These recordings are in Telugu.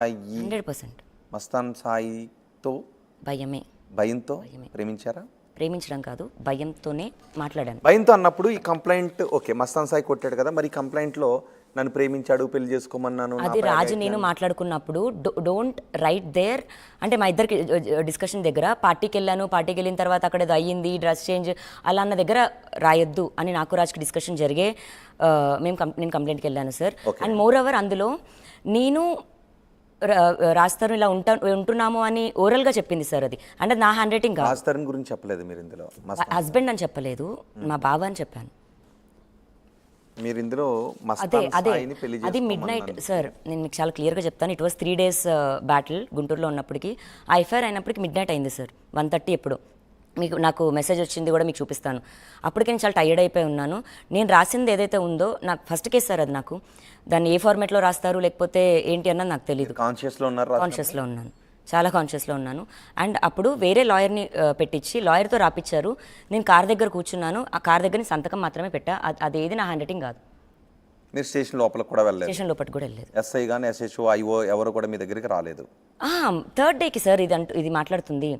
సాయి 100% మస్తాన్ సాయితో భయమే. భయంతో ప్రేమించారా? ప్రేమించడం కాదు, భయంతోనే మాట్లాడాను. భయంతో అన్నప్పుడు ఈ కంప్లైంట్ ఓకే, మస్తాన్ సాయి కొట్టాడు కదా, మరి కంప్లైంట్లో నన్ను ప్రేమించాడు, పెళ్లి చేసుకోమన్నాను, అది రాజు నేను మాట్లాడుకున్నప్పుడు డోంట్ రైట్ దేర్ అంటే మా ఇద్దరికి డిస్కషన్ దగ్గర పార్టీకి వెళ్ళిన తర్వాత అక్కడ ఇది అయ్యింది, డ్రెస్ చేంజ్ అలా అన్న దగ్గర రాయొద్దు అని నాకు రాజుకి డిస్కషన్ జరిగే నేను కంప్లైంట్కి వెళ్ళాను సార్. అండ్ మోర్ ఓవర్ అందులో నేను రాస్తారు ఇలా ఉంటున్నాము అని ఓరల్గా చెప్పింది సార్. అది అంటే నా హ్యాండ్ రైటింగ్ కాదు. రాజ్ గురించి చెప్పలేదు మీరు ఇందులో? హస్బెండ్ అని చెప్పలేదు, మా బావ అని చెప్పాను. మీరు ఇందులో అది మిడ్ నైట్ సార్. నేను మీకు చాలా క్లియర్గా చెప్తాను. ఇట్ వాస్ 3 days బ్యాటిల్ గుంటూరులో ఉన్నప్పటికీ. ఆ ఎఫ్ఐఆర్ అయినప్పటికీ మిడ్ నైట్ అయింది సార్, 1:30 ఎప్పుడు. నాకు మెసేజ్ వచ్చింది కూడా మీకు చూపిస్తాను. అప్పటికే నేను చాలా టైర్డ్ అయిపోయి ఉన్నాను. నేను రాసింది ఏదైతే ఉందో నాకు ఫస్ట్ కేసు సార్, అది నాకు దాన్ని ఏ ఫార్మేట్లో రాస్తారు లేకపోతే ఏంటి అన్నది నాకు తెలియదు. కాన్షియస్లో ఉన్నాను, చాలా కాన్షియస్లో ఉన్నాను. అండ్ అప్పుడు వేరే లాయర్ని పెట్టించి లాయర్తో రాపిచ్చారు. నేను కార్ దగ్గర కూర్చున్నాను, ఆ కార్ దగ్గర సంతకం మాత్రమే పెట్టా. అదేది నా హ్యాండ్ రైటింగ్ కాదు. మీరు స్టేషన్ లోపలికి కూడా వెళ్ళలేదు? స్టేషన్ లోపలికి కూడా వెళ్ళలేదు. ఎస్ఐ కానీ ఎస్హెచ్ఓ ఐఓ ఎవరు కూడా మీ దగ్గరికి రాలేదు? 3rd డేకి సార్ ఇది మాట్లాడుతుంది.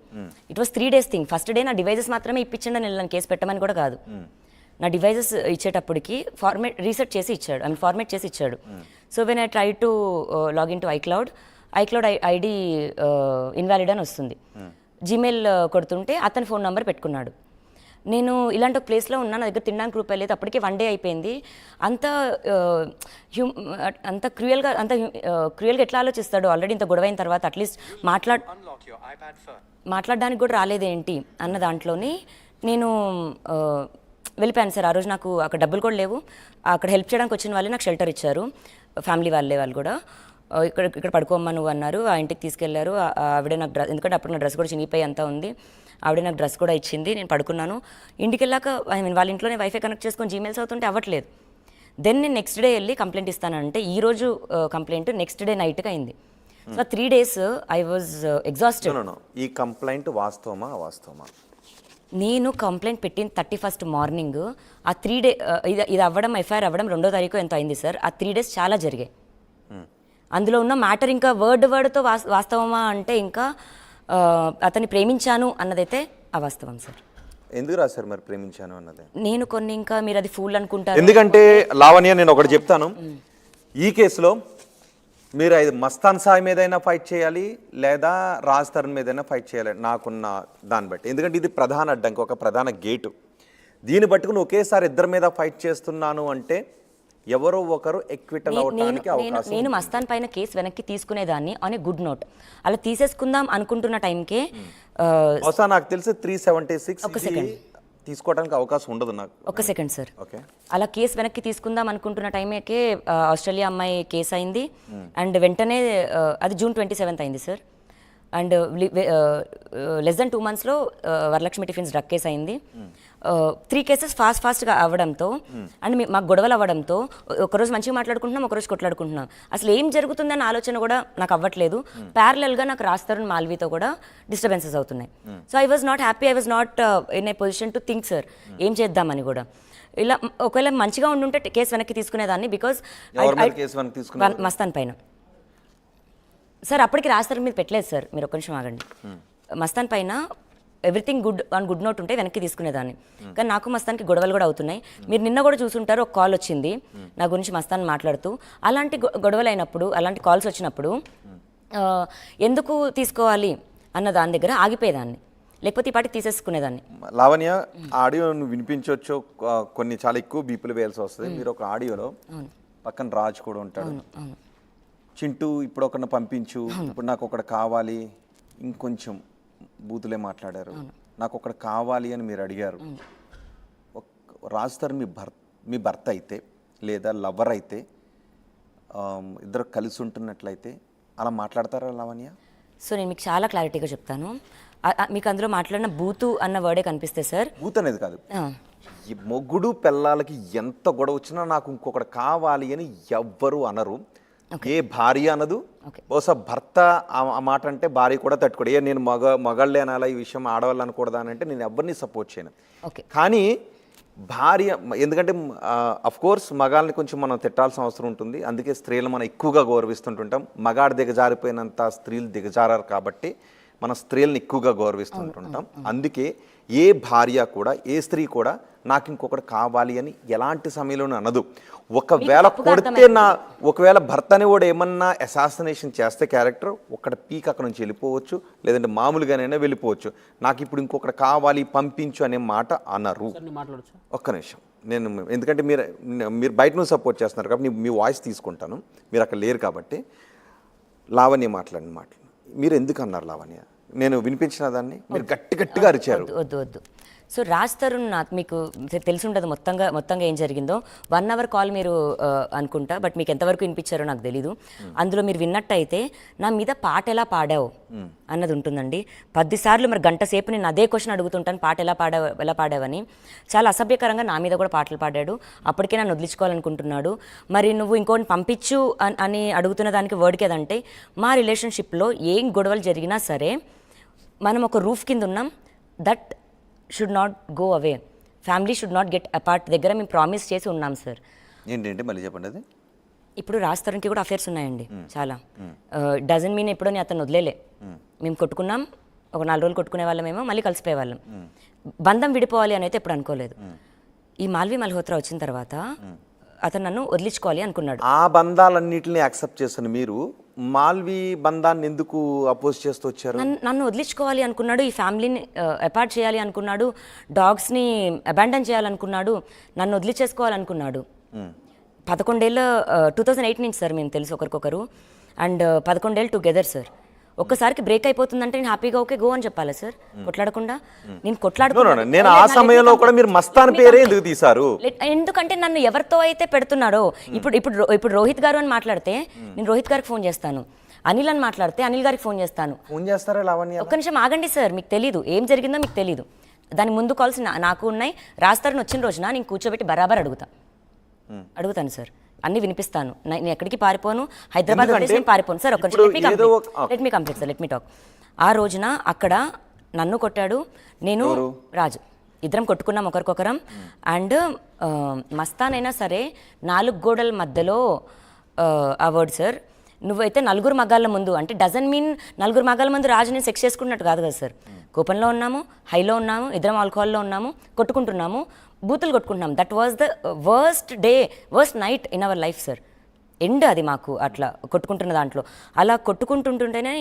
It was 3 days thing. First day నా డివైజెస్ మాత్రమే ఇప్పించండి, నేను కేసు పెట్టమని కూడా కాదు. నా డివైజెస్ ఇచ్చేటప్పటికి ఫార్మేట్ చేసి ఇచ్చాడు. So when I try to login to iCloud ID invalid అని వస్తుంది. జీమెయిల్ కొడుతుంటే అతని ఫోన్ నెంబర్ పెట్టుకున్నాడు. నేను ఇలాంటి ఒక ప్లేస్లో ఉన్నాను, నా దగ్గర తినడానికి రూపాయలు లేదు. అప్పటికే 1 day అయిపోయింది. అంత క్రూయల్గా ఎట్లా ఆలోచిస్తాడు? ఆల్రెడీ ఇంత గొడవ అయిన తర్వాత అట్లీస్ట్ మాట్లాడడానికి కూడా రాలేదేంటి అన్న దాంట్లోని నేను వెళ్ళిపోయాను సార్. ఆ రోజు నాకు అక్కడ డబ్బులు కూడా లేవు. అక్కడ హెల్ప్ చేయడానికి వచ్చిన వాళ్ళే నాకు షెల్టర్ ఇచ్చారు, ఫ్యామిలీ వాళ్ళు కూడా. ఇక్కడ పడుకోమ్మా నువ్వు అన్నారు. ఆ ఇంటికి తీసుకెళ్లారు. ఆవిడ నాకు ఎందుకంటే అప్పుడు నా డ్రెస్ కూడా చినిగిపోయి అంతా ఉంది. ఆవిడ నాకు డ్రెస్ కూడా ఇచ్చింది. నేను పడుకున్నాను. ఇంటికి వెళ్ళాక వాళ్ళ ఇంట్లోనే వైఫై కనెక్ట్ చేసుకొని జీమెయిల్స్ అవుతుంటే అవ్వట్లేదు. దెన్ నేను నెక్స్ట్ డే వెళ్ళి కంప్లైంట్ ఇస్తానంటే ఈ రోజు కంప్లైంట్ నెక్స్ట్ డే నైట్గా అయింది. So 3 days I was exhausted. ఈ కంప్లైంట్ వాస్తవమా? నేను కంప్లైంట్ పెట్టిన 31st మార్నింగ్. ఆ 3 day ఇది అవ్వడం, ఎఫ్ఐఆర్ అవ్వడం 2వ తారీఖు ఎంత అయింది సార్. ఆ 3 days చాలా జరిగాయి. అందులో ఉన్న మ్యాటర్ ఇంకా వర్డ్తో వాస్తవమా అంటే ఇంకా అతన్ని ప్రేమించాను అన్నదైతే అవాస్తవం సార్. ఎందుకు రాశారు మరి ప్రేమించాను అన్నది? నేను కొన్ని ఇంకా మీరు అది ఫూల్ అనుకుంటారు. ఎందుకంటే లావణ్య, నేను ఒకటి చెప్తాను. ఈ కేసులో మీరు మస్తాన్ సాయి మీదైనా ఫైట్ చేయాలి లేదా రాజ్ తరుణ్ మీదైనా ఫైట్ చేయాలి నాకున్న దాన్ని బట్టి. ఎందుకంటే ఇది ప్రధాన అడ్డంకి, ఒక ప్రధాన గేటు. దీన్ని బట్టుకుని ఒకేసారి ఇద్దరి మీద ఫైట్ చేస్తున్నాను అంటే ఎవరో ఒకరు ఎక్విటల్ అవడానికి అవకాశం. నేను మస్తాన్ పైన కేసు వెనక్కి తీసుకునేదాన్ని ఆన్ ఏ గుడ్ నోట్. అలా తీసేసుకుందాం అనుకుంటున్న టైంకే బహుశా నాకు తెలిసి 376 తీసుకోవడానికి అవకాశం ఉండదు నాకు. ఒక సెకండ్ సార్. అలా కేసు వెనక్కి తీసుకుందాం అనుకుంటున్న టైంకే ఆస్ట్రేలియా అమ్మాయి కేసు అయింది. అండ్ వెంటనే అది June 27th అయింది సార్. అండ్ లెస్ దెన్ 2 monthsలో వరలక్ష్మి టిఫిన్స్ డ్రగ్ కేసు అయింది. 3 cases ఫాస్ట్గా అవ్వడంతో అండ్ మాకు గొడవలు అవ్వడంతో ఒకరోజు మంచిగా మాట్లాడుకుంటున్నాం, ఒకరోజు కొట్లాడుకుంటున్నాం. అసలు ఏం జరుగుతుందన్న ఆలోచన కూడా నాకు అవ్వట్లేదు. ప్యారలల్గా నాకు రాజ్ తరుణ్ మాల్వీతో కూడా డిస్టర్బెన్సెస్ అవుతున్నాయి. So I was not happy, I was not in a position to think sir ఏం చేద్దామని కూడా. ఇలా ఒకవేళ మంచిగా ఉండుంటే కేసు వెనక్కి తీసుకునేదాన్ని. బికాజ్ మస్తాన్ పైన సార్ అప్పటికి రాజ్ తరుణ్ మీద పెట్టలేదు సార్. మీరు ఒక్క నిమిషం ఆగండి. మస్తాన్ పైన ఎవ్రీథింగ్ గుడ్ నోట్ ఉంటే వెనక్కి తీసుకునేదాన్ని. కానీ నాకు మస్తాన్కి గొడవలు కూడా అవుతున్నాయి. మీరు నిన్న కూడా చూసుంటారు, ఒక కాల్ వచ్చింది నా గురించి మస్తాన్ మాట్లాడుతూ. అలాంటి గొడవలు అయినప్పుడు, అలాంటి కాల్స్ వచ్చినప్పుడు ఎందుకు తీసుకోవాలి అన్న దాని దగ్గర ఆగిపోయేదాన్ని, లేకపోతే ఈ పాటికి తీసేసుకునేదాన్ని. లావణ్య, ఆడియో వినిపించవచ్చు, కొన్ని చాలా ఎక్కువ బీపులు వేయాల్సి వస్తుంది. మీరు ఒక ఆడియోలో పక్కన రాజ్ కూడా ఉంటాడు. చింటూ ఇప్పుడు ఒకరిని పంపించు, ఇప్పుడు నాకు ఒకటి కావాలి, ఇంకొంచెం బూతులే మాట్లాడారు, నాకు ఒకటి కావాలి అని మీరు అడిగారు. రాజ్ తరుణ్ మీ భర్త అయితే లేదా లవర్ అయితే, ఇద్దరు కలిసి ఉంటున్నట్లయితే అలా మాట్లాడతారా లావణ్య? సో నేను మీకు చాలా క్లారిటీగా చెప్తాను. మీకు అందులో మాట్లాడిన బూతు అన్న వర్డే కనిపిస్తే సార్. బూత్ అనేది కాదు, ఈ మొగుడు పిల్లలకి ఎంత గొడవ వచ్చినా నాకు ఇంకొకటి కావాలి అని ఎవ్వరు అనరు. ఏ భార్య అనదు. బహుశా భర్త ఆ మాట అంటే భార్య కూడా తట్టుకోడు. నేను మగాళ్ళే అనాలా ఈ విషయం, ఆడవాళ్ళు అనకూడదా అని అంటే నేను ఎవరిని సపోర్ట్ చేయను. కానీ భార్య ఎందుకంటే అఫ్ కోర్స్ మగాళ్ళని కొంచెం మనం తిట్టాల్సిన అవసరం ఉంటుంది, అందుకే స్త్రీలు మనం ఎక్కువగా గౌరవిస్తుంటుంటాం. మగాడు దిగజారిపోయినంత స్త్రీలు దిగజారారు కాబట్టి మన స్త్రీలను ఎక్కువగా గౌరవిస్తుంటుంటాం. అందుకే ఏ భార్య కూడా ఏ స్త్రీ కూడా నాకు ఇంకొకటి కావాలి అని ఎలాంటి సమయంలోనూ అనదు. ఒకవేళ భర్తని కూడా ఏమన్నా అసాసినేషన్ చేస్తే క్యారెక్టర్ ఒక్కడ పీక్ అక్కడ నుంచి వెళ్ళిపోవచ్చు, లేదంటే మామూలుగానైనా వెళ్ళిపోవచ్చు. నాకు ఇప్పుడు ఇంకొకటి కావాలి పంపించు అనే మాట అనరు. ఒక్క నిమిషం, నేను ఎందుకంటే మీరు బయట నుంచి సపోర్ట్ చేస్తున్నారు కాబట్టి మీ వాయిస్ తీసుకుంటాను, మీరు అక్కడ లేరు కాబట్టి. లావణ్య మాట్లాడిన మాటలు మీరు ఎందుకు అన్నారు? లావణ్య నేను వినిపించిన దాన్ని మీరు గట్టిగా అరిచారు. వద్దు. సో రాజ్ తరుణ్ మీకు తెలిసి ఉండదు మొత్తంగా ఏం జరిగిందో. 1 hour కాల్ మీరు అనుకుంటా, బట్ మీకు ఎంతవరకు వినిపించారో నాకు తెలీదు. అందులో మీరు విన్నట్టయితే నా మీద పాట ఎలా పాడావు అన్నది ఉంటుందండి. 10 సార్లు మరి గంట సేపు నేను అదే క్వశ్చన్ అడుగుతుంటాను, పాట ఎలా పాడావని. చాలా అసభ్యకరంగా నా మీద కూడా పాటలు పాడాడు. అప్పటికే నన్ను వదిలించుకోవాలనుకుంటున్నాడు. మరి నువ్వు ఇంకోటి పంపించు అని అడుగుతున్న దానికి వర్డ్కి ఏదంటే, మా రిలేషన్షిప్లో ఏం గొడవలు జరిగినా సరే మనం ఒక రూఫ్ కింద ఉన్నాం, that should not go away, family should not get apart దగ్గర మేము ప్రామిస్ చేసి ఉన్నాం సార్. ఏంటంటే మళ్ళీ చెప్పండి. అది ఇప్పుడు రాజ్ తరుణ్కి కూడా అఫేర్స్ ఉన్నాయండి చాలా. డజన్ మీన్ ఎప్పుడో నేను అతను వదిలేలే. మేము కొట్టుకున్నాం, ఒక 4 రోజులు కొట్టుకునే వాళ్ళమేమో, మళ్ళీ కలిసిపోయే వాళ్ళం. బంధం విడిపోవాలి అని అయితే ఎప్పుడు అనుకోలేదు. ఈ మాల్వి మల్హోత్రా వచ్చిన తర్వాత అతను నన్ను వదిలించుకోవాలి అనుకున్నాడు. ఆ బంధాలన్నింటినీ యాక్సెప్ట్ చేసిన మీరు మాల్వి బంధాన్ని ఎందుకు అపోజ్ చేస్తూ వచ్చారు? నన్ను వదిలించుకోవాలి అనుకున్నాడు, ఈ ఫ్యామిలీని అపార్ట్ చేయాలి అనుకున్నాడు, డాగ్స్ని అబాండన్ చేయాలనుకున్నాడు, నన్ను వదిలించేసుకోవాలనుకున్నాడు. 11 ఏళ్ళ 2008 నుంచి సార్ మేము తెలుసు ఒకరికొకరు, అండ్ 11 ఏళ్ళు టుగెదర్ సార్. ఒక్కసారికి బ్రేక్ అయిపోతుందంటే నేను హ్యాపీగా ఓకే గో అని చెప్పాలా సార్? కొట్లాడకుండా నేను ఆ సమయంలో కూడా మీరు మస్తాన్ పేరే ఎందుకు తీశారు? ఎందుకంటే నన్ను ఎవరితో అయితే పెడుతున్నాడో, ఇప్పుడు రోహిత్ గారు అని మాట్లాడితే నేను రోహిత్ గారికి ఫోన్ చేస్తాను, అనిల్ అని మాట్లాడితే అనిల్ గారికి ఫోన్ చేస్తాను. ఫోన్ చేస్తారా లావణ్య? ఒక్క నిమిషం ఆగండి సార్, మీకు తెలీదు ఏం జరిగిందో, మీకు తెలీదు. దాని ముందు కాల్స్ నాకు ఉన్నాయి. రాస్తారని వచ్చిన రోజున నేను కూర్చోబెట్టి బరాబర్ అడుగుతాను సార్, అన్ని వినిపిస్తాను. నేను ఎక్కడికి పారిపోను, హైదరాబాద్ వదిలేసి నేను పారిపోను సార్. ఒక్క let me complete sir, let me talk. ఆ రోజున అక్కడ నన్ను కొట్టాడు, నేను రాజు ఇద్దరం కొట్టుకున్నాం ఒకరికొకరం. అండ్ మస్తానైనా సరే 4 గోడల మధ్యలో ఆ వర్డ్ సార్, నువ్వైతే 4 మగాళ్ళ ముందు అంటే డజన్ మీన్ 4 మగాళ్ళ ముందు రాజు నేను సెక్స్ చేసుకున్నట్టు కాదు కదా సార్. కోపంలో ఉన్నాము, హైలో ఉన్నాము, ఇద్దరం ఆల్కహాల్లో ఉన్నాము, కొట్టుకుంటున్నాము, బూతులు కొట్టుకుంటున్నాం. That was the worst night in our life sir. And అది మాకు అట్లా కొట్టుకుంటున్న దాంట్లో. అలా కొట్టుకుంటుంటేనే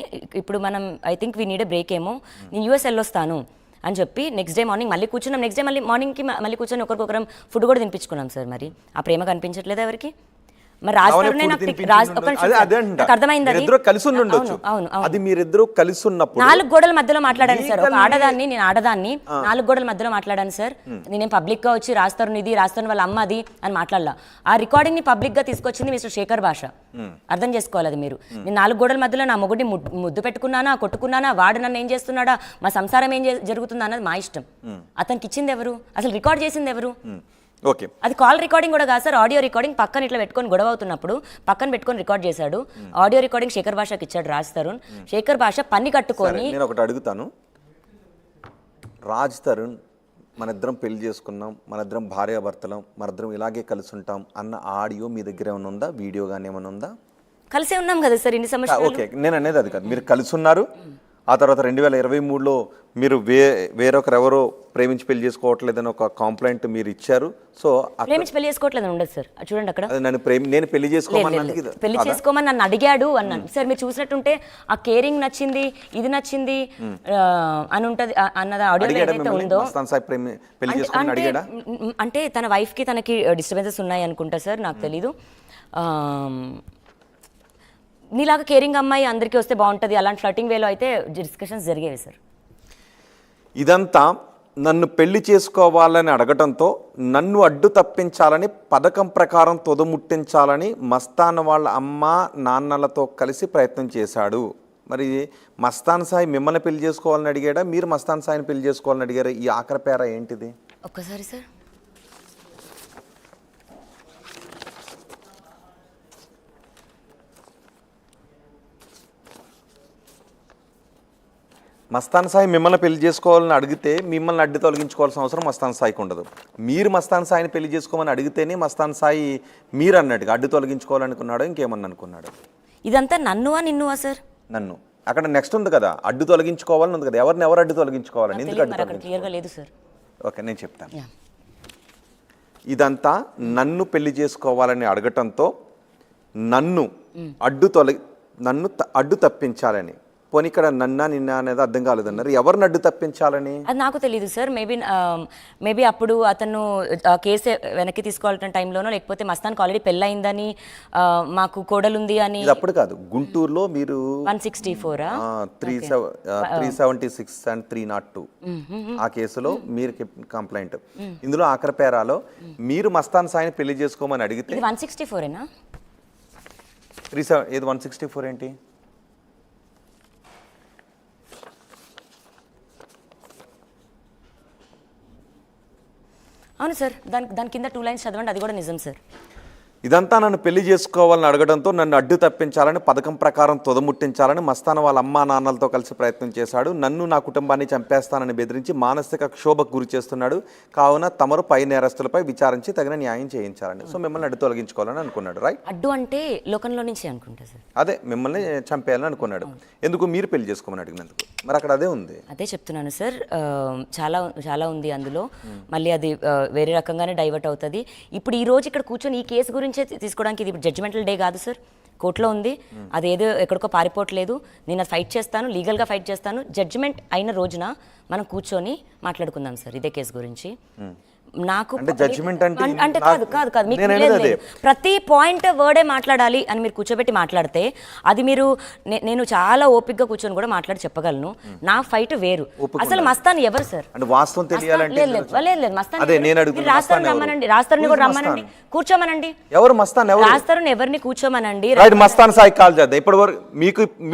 ఇప్పుడు మనం I think we need a break ఏమో, నేను యూఎస్ వెళ్ళొస్తాను అని చెప్పి నెక్స్ట్ డే మార్నింగ్ మళ్ళీ కూర్చున్నాం. నెక్స్ట్ డే మళ్ళీ మార్నింగ్కి మళ్ళీ కూర్చొని ఒకరికొకరం ఫుడ్ కూడా తినిపించుకున్నాం సార్. మరి ఆ ప్రేమ కనిపించట్లేదు ఎవరికి? మరి రాజ్ తరుణ్ అర్థమైంది. అది మీరిద్దరూ కలిసి ఉన్నప్పుడు 4 గోడల మధ్యలో మాట్లాడాను సార్. ఒక ఆడదాన్ని, నేను ఆడదాన్ని 4 గోడల మధ్యలో మాట్లాడాను సార్. నేనేం పబ్లిక్ గా వచ్చి రాజ్ తరుణ్ ఇది, రాజ్ తరుణ్ వాళ్ళ అమ్మ అది అని మాట్లాడలా. ఆ రికార్డింగ్ ని పబ్లిక్ గా తీసుకొచ్చింది మిస్టర్ శేఖర్ భాష. అర్థం చేసుకోవాలి అది మీరు. నేను 4 గోడల మధ్యలో నా మొగుడిని ముద్దు పెట్టుకున్నానా, కొట్టుకున్నానా, వాడు నన్ను ఏం చేస్తున్నాడా, మా సంసారం ఏం జరుగుతుందా అన్నది మా ఇష్టం. అతనికి ఇచ్చింది ఎవరు, అసలు రికార్డ్ చేసింది ఎవరు? ఓకే, అది కాల్ రికార్డింగ్ కూడా కాదు సార్, ఆడియో రికార్డింగ్. పక్కన ఇట్లా పెట్టుకొని గొడవ అవుతున్నప్పుడు పక్కన పెట్టుకొని రికార్డ్ చేశాడు. ఆడియో రికార్డింగ్ శేఖర్ భాషకి ఇచ్చాడు రాజ్ తరుణ్. శేఖర్ భాష పని కట్టుకొని. నేను ఒకటి అడుగుతాను, రాజ్ తరుణ్ మన ఇద్దరం పెళ్లి చేసుకున్నాం, మన ఇద్దరం భార్యాభర్తలం, మన ఇద్దరం ఇలాగే కలిసి ఉంటాం అన్న ఆడియో మీ దగ్గర ఏమైనా ఉందా, వీడియో కానీ ఏమైనా ఉందా? కలిసే ఉన్నాం కదా సార్ ఇన్ని సంవత్సరాలు. ఓకే, నేను అనేది అది కాదు, మీరు కలిసి ఉన్నారు. ఆ తర్వాత 2023లో మీరు వేరొకరెవరో ప్రేమించి పెళ్లి చేసుకోవట్లేదని ఒక కంప్లైంట్ మీరు ఇచ్చారు. సో ప్రేమించి పెళ్లి చేసుకోవట్లేదు ఉండదు సార్, చూడండి అక్కడ. నేను పెళ్లి చేసుకోమని నన్ను అడిగాడు అన్నాను సార్. మీరు చూసినట్టుంటే ఆ కేరింగ్ నచ్చింది, ఇది నచ్చింది అని ఉంటది అన్నది ఆడియో ఏదైతే ఉందో. అంటే తన వైఫ్ కి తనకి డిస్టర్బెన్సెస్ ఉన్నాయి అనుకుంటా సార్, నాకు తెలీదు. నీలాగా కేరింగ్ అమ్మాయి అందరికీ వస్తే బాగుంటుంది అలాంటి ఫ్లర్టింగ్ వేలో అయితే డిస్కషన్స్ జరిగేవి సార్. ఇదంతా నన్ను పెళ్లి చేసుకోవాలని అడగటంతో నన్ను అడ్డు తప్పించాలని, పథకం ప్రకారం తొదముట్టించాలని మస్తాన్ వాళ్ళ అమ్మ నాన్నలతో కలిసి ప్రయత్నం చేశాడు. మరి మస్తాన్ సాయి మిమ్మల్ని పెళ్లి చేసుకోవాలని అడిగాడా, మీరు మస్తాన్ సాయిని పెళ్లి చేసుకోవాలని అడిగారా? ఈ ఆఖరి పేర ఏంటిది ఒక్కసారి సార్? మస్తాన్ సాయి మిమ్మల్ని పెళ్లి చేసుకోవాలని అడిగితే మిమ్మల్ని అడ్డు తొలగించుకోవాల్సిన అవసరం మస్తాన్ సాయికి ఉండదు. మీరు మస్తాన్ సాయిని పెళ్లి చేసుకోమని అడిగితేనే మస్తాన్ సాయి మీరు అన్నట్టుగా అడ్డు తొలగించుకోవాలనుకున్నాడో ఇంకేమన్నా అనుకున్నాడు? ఇదంతా నన్నువా నిన్నువా సార్? నన్ను అక్కడ నెక్స్ట్ ఉంది కదా, అడ్డు తొలగించుకోవాలని ఉంది కదా, ఎవరిని ఎవరు అడ్డు తొలగించుకోవాలని, ఎందుకు అడ్డు అక్కడ క్లియర్గా లేదు సార్. ఓకే, నేను చెప్తాను. ఇదంతా నన్ను పెళ్లి చేసుకోవాలని అడగటంతో నన్ను అడ్డు తప్పించాలని. పోనీ ఇక్కడ నన్న నిన్న అనేది అర్థం కాలేదన్నారు, ఎవరిని అడ్డు తప్పించాలని? అది నాకు తెలియదు సార్. మేబీ అప్పుడు అతను కేసు వెనక్కి తీసుకోవాలన్న టైంలోనో, లేకపోతే మస్తాన్కి ఆల్రెడీ పెళ్ళయిందని, మాకు కోడలుంది అని. ఇది అప్పుడు కాదు, గుంటూరులో మీరు 164 376 అండ్ 302 ఆ కేసులో మీరు కంప్లైంట్. ఇందులో ఆఖరిపేరాలో మీరు మస్తాన్ సాయిని పెళ్లి చేసుకోమని అడిగితే 164ఏనా? 164 ఏంటి? అవును సార్, దాని కింద 2 లైన్స్ చదవండి, అది కూడా నిజం సార్. ఇదంతా నన్ను పెళ్లి చేసుకోవాలని అడగడంతో నన్ను అడ్డు తప్పించాలని, పథకం ప్రకారం తుదముట్టించాలని మస్తాన్ వాళ్ళ అమ్మా నాన్నలతో కలిసి ప్రయత్నం చేశాడు. నన్ను నా కుటుంబాన్ని చంపేస్తానని బెదిరించి మానసిక క్షోభకు గురి చేస్తున్నాడు. కావున తమరు పై నేరస్తులపై విచారించి తగిన న్యాయం చేయించాలని. సో మిమ్మల్ని అడ్డు తొలగించుకోవాలని అనుకున్నాడు, రైట్? అడ్డు అంటే లోకంలో నుంచి అనుకుంటా సార్. అదే మిమ్మల్ని చంపేయాలని అనుకున్నాడు. ఎందుకు? మీరు పెళ్లి చేసుకోమని అడిగినందుకు. మరి అక్కడ అదే ఉంది. అదే చెప్తున్నాను సార్. చాలా చాలా ఉంది అందులో. మళ్ళీ అది వేరే రకంగానే డైవర్ట్ అవుతుంది. ఇప్పుడు ఈ రోజు ఇక్కడ కూర్చొని ఈ కేసు గురించే తీసుకోవడానికి ఇది జడ్జిమెంటల్ డే కాదు సార్. కోర్టులో ఉంది, అదేదో ఎక్కడికో పారిపోవట్లేదు. నేను అది ఫైట్ చేస్తాను, లీగల్గా ఫైట్ చేస్తాను. జడ్జిమెంట్ అయిన రోజున మనం కూర్చొని మాట్లాడుకుందాం సార్ ఇదే కేసు గురించి. నాకు జడ్జిమెంట్ అంటే కాదు మీకు లేదు. ప్రతి పాయింట్ వర్డే మాట్లాడాలి అని మీరు కూర్చోబెట్టి మాట్లాడితే అది మీరు నేను చాలా ఓపిక్గా కూర్చొని కూడా మాట్లాడి చెప్పగలను. నా ఫైట్ వేరు. అసలు మస్తాన్ ఎవరు సార్? వాస్తవం తెలియాలంటే లేదు మస్తాన్ రాస్తారని రమ్మనండి, రాస్తారని కూడా రమ్మనండి, కూర్చోమనండి. ఎవరు మస్తాన్? రాస్తారని ఎవరిని కూర్చోమనండి. మస్తాన్ సాయి కాల్ చేద్దాం. ఇప్పుడు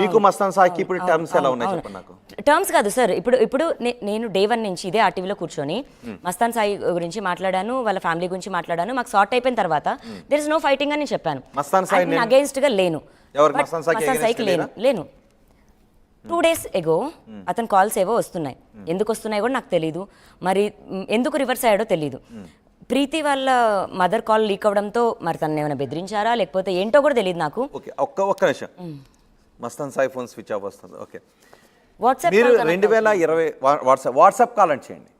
మీకు మస్తాన్ సాయికి ఇప్పుడు టర్మ్స్ ఎలా ఉన్నాయి చెప్పండి నాకు. టర్మ్స్ కాదు సార్. ఇప్పుడు నేను డే 1 నుంచి ఇదే ఆర్టీవీలో కూర్చొని మస్తాన్ సాయి గురించి మాట్లాడాను, వాళ్ళ ఫ్యామిలీ గురించి మాట్లాడాను. మాకు సార్ట్ అయిపోయిన తర్వాత దేర్ ఇస్ నో ఫైటింగ్ అని నేను చెప్పాను. మస్తాన్ సాయి అగేన్స్ట్ గా లేను. మస్తాన్ సాయికి లేను. 2 days ago అతని కాల్స్ ఏవో వస్తున్నాయి. ఎందుకు వస్తున్నాయో కూడా నాకు తెలీదు. మరి ఎందుకు రివర్స్ అయ్యాడో తెలీదు. ప్రీతి వాళ్ళ మదర్ కాల్ లీక్ అవడంతో మరి తను ఏమైనా బెదిరించారా లేకపోతే ఏంటో కూడా తెలియదు నాకు. ఒక్క నిమిషం. Mastan Sai phone switch off వస్తుంది. ఓకే, వాట్సాప్ మీరు 2020 వాట్సాప్ కాల్ అని చేయండి.